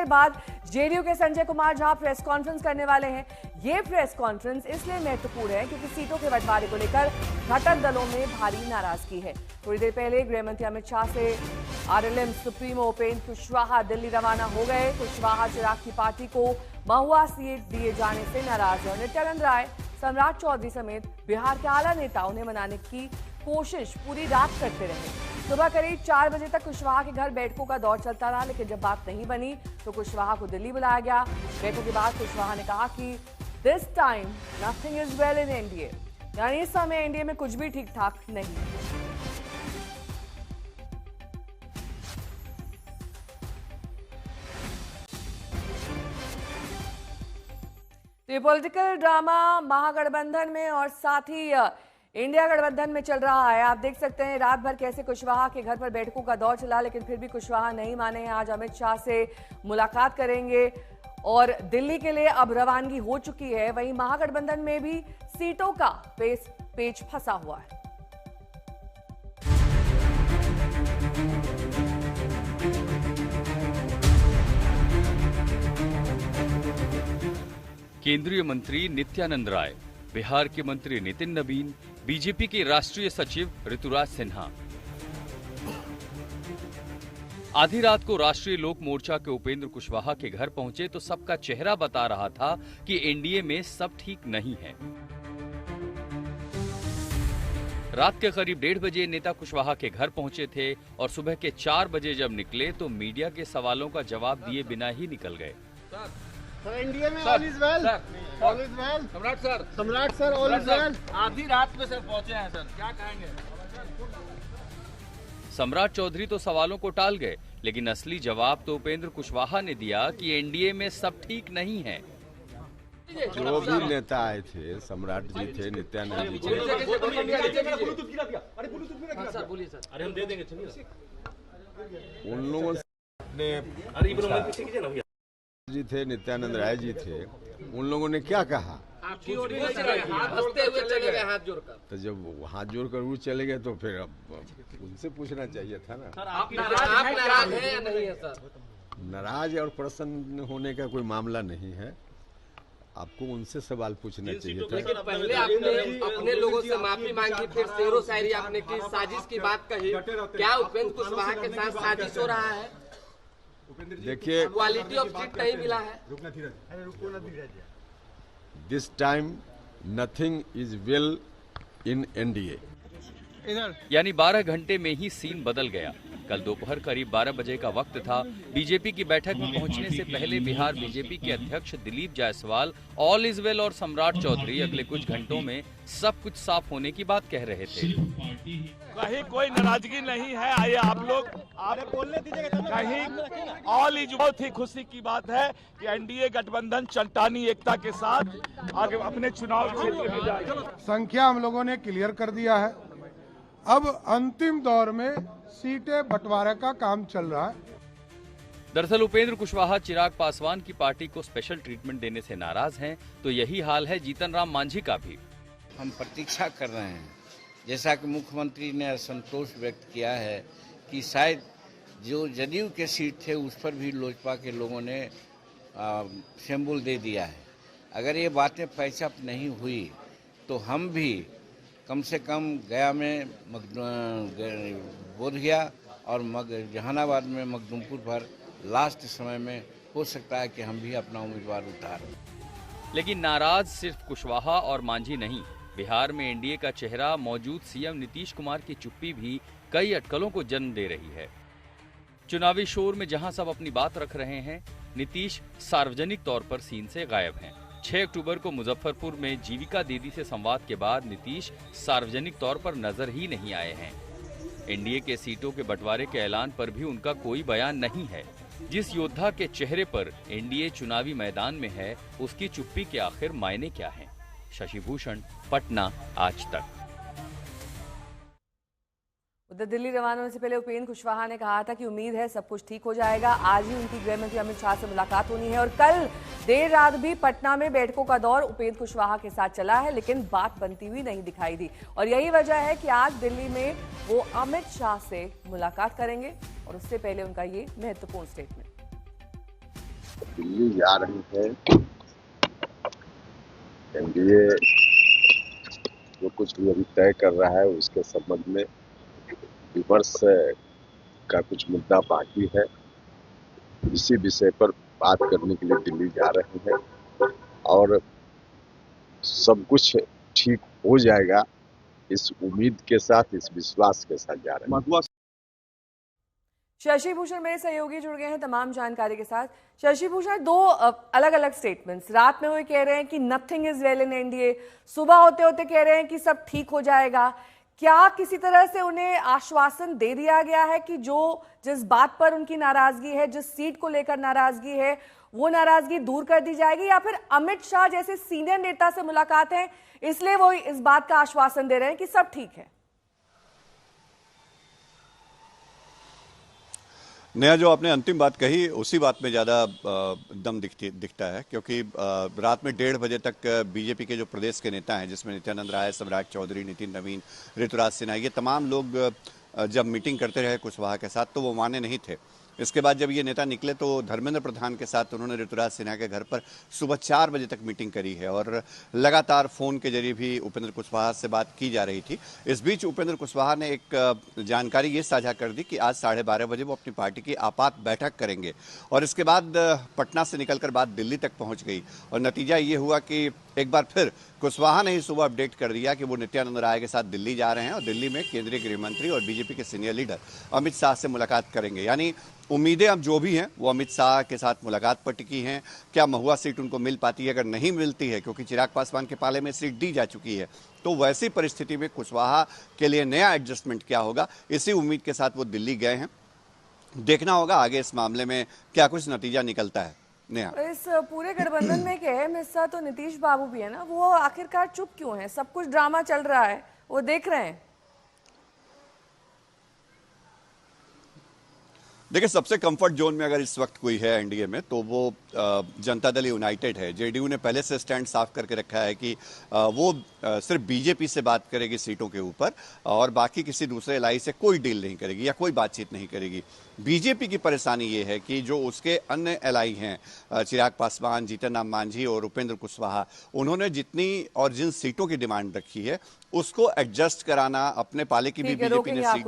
देर बाद जेडीयू के Sanjay Kumar Jha press conference करने वाले हैं। ये प्रेस कॉन्फ्रेंस इसलिए महत्वपूर्ण है क्योंकि सीटों के बंटवारे को लेकर घटक दलों में भारी नाराजगी है। थोड़ी देर पहले गृह मंत्री अमित शाह से आरएलएम सुप्रीमो उपेंद्र कुशवाहा दिल्ली रवाना हो गए। कुशवाहा चिराग की पार्टी को महुआ सीट दिए जाने से नाराज है और नित्यानंद राय, सम्राट चौधरी समेत बिहार के आला नेता उन्हें मनाने की कोशिश पूरी रात करते रहे। सुबह करीब 4 बजे तक कुशवाहा के घर बैठकों का दौर चलता रहा, लेकिन जब बात नहीं बनी तो कुशवाहा को दिल्ली बुलाया गया। बैठक के बाद कुशवाहा ने कहा कि this time nothing is well in NDA, यानी इस समय एनडीए में कुछ भी ठीक ठाक नहीं। तो ये पॉलिटिकल ड्रामा महागठबंधन में और साथ ही इंडिया गठबंधन में चल रहा है। आप देख सकते हैं रात भर कैसे कुशवाहा के घर पर बैठकों का दौर चला, लेकिन फिर भी कुशवाहा नहीं माने हैं। आज अमित शाह से मुलाकात करेंगे और दिल्ली के लिए अब रवानगी हो चुकी है। वहीं महागठबंधन में भी सीटों का पेच फंसा हुआ है। केंद्रीय मंत्री नित्यानंद राय, बिहार के मंत्री नितिन नवीन, बीजेपी के राष्ट्रीय सचिव ऋतुराज सिन्हा। आधी रात को राष्ट्रीय लोक मोर्चा के उपेंद्र कुशवाहा के घर पहुंचे तो सबका चेहरा बता रहा था कि एनडीए में सब ठीक नहीं है। रात के करीब 1:30 बजे नेता कुशवाहा के घर पहुंचे थे और सुबह के 4 बजे जब निकले तो मीडिया के सवालों का जवाब दिए बिना ही निकल गए। सर एनडीए में all is well, all is well. सम्राट सर ऑल इज वेल। आधी रात में सर पहुंचे हैं सर, क्या कहेंगे? सम्राट चौधरी तो सवालों को टाल गए, लेकिन असली जवाब तो उपेंद्र कुशवाहा ने दिया कि एनडीए में सब ठीक नहीं है। जो भी नेता आए थे, सम्राट जी थे, नित्यानंद जी थे, उन लोगों ने जी थे, नित्यानंद राय जी थे, उन लोगों ने क्या कहा? आपकी ओर हंसते हुए चले गए हाथ जोड़कर। तो जब हाथ जोड़कर वो चले गए तो फिर अब उनसे पूछना चाहिए था ना। आप नाराज हैं या नहीं है सर? नाराज और प्रसन्न होने का कोई मामला नहीं है, आपको उनसे सवाल पूछना चाहिए था। लेकिन पहले आपने अपने लोगों से माफी मांगी, फिर शेरो शायरी आपने की, साजिश की बात कही। क्या उपेंद्र कुशवाहा के साथ साजिश हो रहा है? देखिए, क्वालिटी ऑफ सीट नहीं मिला है। This time nothing is well in NDA. यानी 12 घंटे में ही सीन बदल गया। कल दोपहर करीब 12 बजे का वक्त था। बीजेपी की बैठक में पहुंचने से पहले बिहार बीजेपी के अध्यक्ष Dilip Jaiswal, all is well और सम्राट चौधरी अगले कुछ घंटों में सब कुछ साफ होने की बात कह रहे थे। कहीं कोई नाराजगी नहीं है। आइए आप लोग बोलने दीजिए। कहीं ऑल इज, बहुत ही खुशी की बात है कि एनडीए गठबंधन चट्टानी एकता के साथ आगे अपने चुनाव क्षेत्र में जाएगा। संख्या हम लोगों ने क्लियर कर दिया है। अब अंतिम दौर में सीटें बंटवारे का काम चल रहा है। दरअसल उपेंद्र कुशवाहा चिराग पासवान की पार्टी को स्पेशल ट्रीटमेंट देने से नाराज हैं, तो यही हाल है जीतन राम मांझी का भी। हम प्रतीक्षा कर रहे हैं, जैसा कि मुख्यमंत्री ने संतोष व्यक्त किया है कि शायद जो जदयू के सीट थे उस पर भी लोजपा के लोगों ने सिंबल दे दिया है। अगर ये बातें पैचअप नहीं हुई तो हम भी कम से कम गया में बोधगया और जहानाबाद में मखदूमपुर पर लास्ट समय में हो सकता है कि हम भी अपना उम्मीदवार उतारें। लेकिन नाराज सिर्फ कुशवाहा और मांझी नहीं, बिहार में एनडीए का चेहरा मौजूद सीएम नीतीश कुमार की चुप्पी भी कई अटकलों को जन्म दे रही है। चुनावी शोर में जहां सब अपनी बात रख रहे हैं, नीतीश सार्वजनिक तौर पर सीन से गायब हैं। 6 अक्टूबर को मुजफ्फरपुर में जीविका दीदी से संवाद के बाद नीतीश सार्वजनिक तौर पर नजर ही नहीं आए हैं। एनडीए के सीटों के बंटवारे के ऐलान पर भी उनका कोई बयान नहीं है। जिस योद्धा के चेहरे पर एनडीए चुनावी मैदान में है, उसकी चुप्पी के आखिर मायने क्या हैं? शशि भूषण, पटना, आज तक। उधर दिल्ली रवाना होने से पहले उपेंद्र कुशवाहा ने कहा था कि उम्मीद है सब कुछ ठीक हो जाएगा। आज ही उनकी गृह मंत्री अमित शाह से मुलाकात होनी है और कल देर रात भी पटना में बैठकों का दौर उपेंद्र कुशवाहा के साथ चला है, लेकिन बात बनती हुई नहीं दिखाई दी। और यही वजह है कि आज दिल्ली में वो अमित शाह से मुलाकात करेंगे और उससे पहले उनका ये महत्वपूर्ण स्टेटमेंट। दिल्ली जा रही है। एनडीए जो कुछ भी अभी तय कर रहा है उसके संबंध में विमर्श का कुछ मुद्दा बाकी है। इसी विषय पर बात करने के लिए दिल्ली जा रहे हैं और सब कुछ ठीक हो जाएगा इस उम्मीद के साथ, इस विश्वास के साथ जा रहे हैं। शशि भूषण मेरे सहयोगी जुड़ गए हैं तमाम जानकारी के साथ। शशि भूषण, दो अलग अलग स्टेटमेंट्स, रात में वो कह रहे हैं कि nothing is well in NDA, सुबह होते होते कह रहे हैं कि सब ठीक हो जाएगा। क्या किसी तरह से उन्हें आश्वासन दे दिया गया है कि जो जिस बात पर उनकी नाराजगी है, जिस सीट को लेकर नाराजगी है, वो नाराजगी दूर कर दी जाएगी, या फिर अमित शाह जैसे सीनियर नेता से मुलाकात है इसलिए वो इस बात का आश्वासन दे रहे हैं कि सब ठीक है? नेहा, जो आपने अंतिम बात कही उसी बात में ज़्यादा दम दिखता है, क्योंकि रात में 1:30 बजे तक बीजेपी के जो प्रदेश के नेता हैं, जिसमें नित्यानंद राय, सम्राट चौधरी, नितिन नवीन, ऋतुराज सिन्हा, ये तमाम लोग जब मीटिंग करते रहे कुशवाहा के साथ तो वो माने नहीं थे। इसके बाद जब ये नेता निकले तो धर्मेंद्र प्रधान के साथ उन्होंने ऋतुराज सिन्हा के घर पर सुबह 4 बजे तक मीटिंग करी है और लगातार फ़ोन के जरिए भी उपेंद्र कुशवाहा से बात की जा रही थी। इस बीच उपेंद्र कुशवाहा ने एक जानकारी ये साझा कर दी कि आज 12:30 बजे वो अपनी पार्टी की आपात बैठक करेंगे और इसके बाद पटना से निकलकर बात दिल्ली तक पहुंच गई और नतीजा ये हुआ कि एक बार फिर कुशवाहा ने ही सुबह अपडेट कर दिया कि वो नित्यानंद राय के साथ दिल्ली जा रहे हैं और दिल्ली में केंद्रीय गृह मंत्री और बीजेपी के सीनियर लीडर अमित शाह से मुलाकात करेंगे। यानी उम्मीदें अब जो भी हैं वो अमित शाह के साथ मुलाकात पर टिकी हैं। क्या महुआ सीट उनको मिल पाती है? अगर नहीं मिलती है, क्योंकि चिराग पासवान के पाले में सीट दी जा चुकी है, तो वैसी परिस्थिति में कुशवाहा के लिए नया एडजस्टमेंट क्या होगा, इसी उम्मीद के साथ वो दिल्ली गए हैं। देखना होगा आगे इस मामले में क्या कुछ नतीजा निकलता है। इस पूरे गठबंधन में एक अहम हिस्सा तो नीतीश बाबू भी है ना, वो आखिरकार चुप क्यों है? सब कुछ ड्रामा चल रहा है, वो देख रहे हैं। देखिए, सबसे कंफर्ट जोन में अगर इस वक्त कोई है एनडीए में तो वो जनता दल यूनाइटेड है। जेडीयू ने पहले से स्टैंड साफ करके रखा है कि वो सिर्फ बीजेपी से बात करेगी सीटों के ऊपर और बाकी किसी दूसरे एलआई से कोई डील नहीं करेगी या कोई बातचीत नहीं करेगी। बीजेपी की परेशानी ये है कि जो उसके अन्य एलआई हैं, चिराग पासवान, जीतन राम मांझी और उपेंद्र कुशवाहा, उन्होंने जितनी और जिन सीटों की डिमांड रखी है उसको एडजस्ट कराना, अपने पाले की भी बीजेपी ने सीट